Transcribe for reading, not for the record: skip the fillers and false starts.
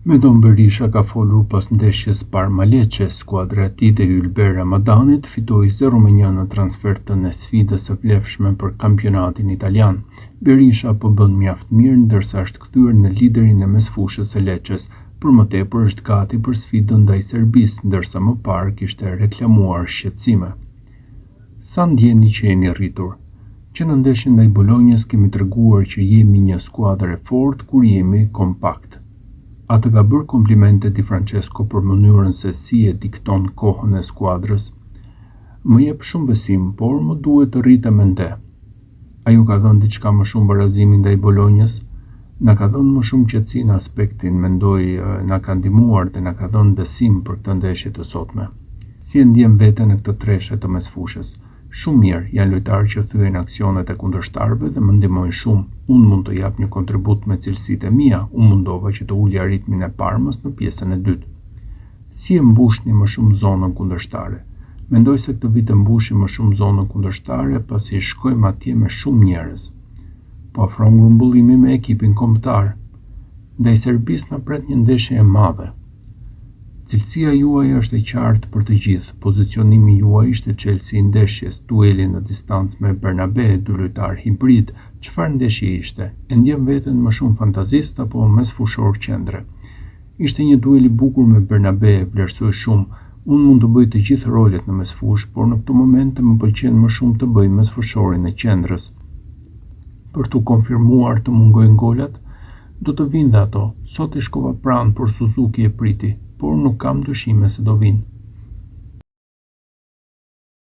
Medon Berisha ka folur pas ndeshjes Parma Lecce, skuadra e tij dhe Ylber Ramadanit fitoi 0-1 në transfert në sfidës së vlefshme për kampionatin italian. Berisha po bën mjaft mirë ndërsa është kthyer në liderin e mesfushës së Lecces, por më tepër është gati për sfidën ndaj Serbisë, ndërsa më parë kishte reklamuar shqetësime. Sa ndjeni që jeni rritur? Që në ndeshjen ndaj Bolonjës kemi treguar që jemi një skuadër e fortë kur jemi kompakt. Atë ka bërë komplimente Di Francesco për mënyrën se si e dikton kohën e skuadrës. Më jep shumë besim, por më duhet të rritem ende. A ju ka dhënë diçka më shumë barazimin ndaj Bolonjës? Na ka dhënë më shumë qetësi në aspektin, mendoj na ka ndihmuar dhe na ka dhënë besim për këtë ndeshje të sotme. Si e ndjem veten në këtë treshe të mesfushës? Shumë mirë, janë lojtarë që thyen aksionet e kundërshtarëve dhe më ndihmojnë shumë. Unë mund të jap një kontribut me cilësitë e mia, unë mundova që të ulja ritmin e Parmës në pjesën e dytë. Si e mbushni më shumë zonën kundërshtare? Mendoj se këtë vit e mbushim më shumë zonën kundërshtare pasi shkojmë atje me shumë njerëz. Po afron grumbullimi me ekipin kombëtar. Ndaj Serbisë na pret një ndeshje e madhe. Cilësia juaj është e qartë për të gjithë. Pozicionimi juaj ishte çelësi i ndeshjes, dueli në distancë me Bernabe, dy lojtar hibrid. Çfarë ndeshje ishte? E ndjem veten më shumë fantazist apo mesfushor qendre? Ishte një duel i bukur me Bernabe, vlerësoj shumë. Unë mund të bëj të gjithë rolet në mesfush, por në këtë moment më pëlqen më shumë të bëj mesfushorin e qendrës. Për tu konfirmuar të mungojnë golat, do të vinë dhe ato. Sot i shkova pranë, por Suzuki e priti, por nuk kam dyshime se do vinë.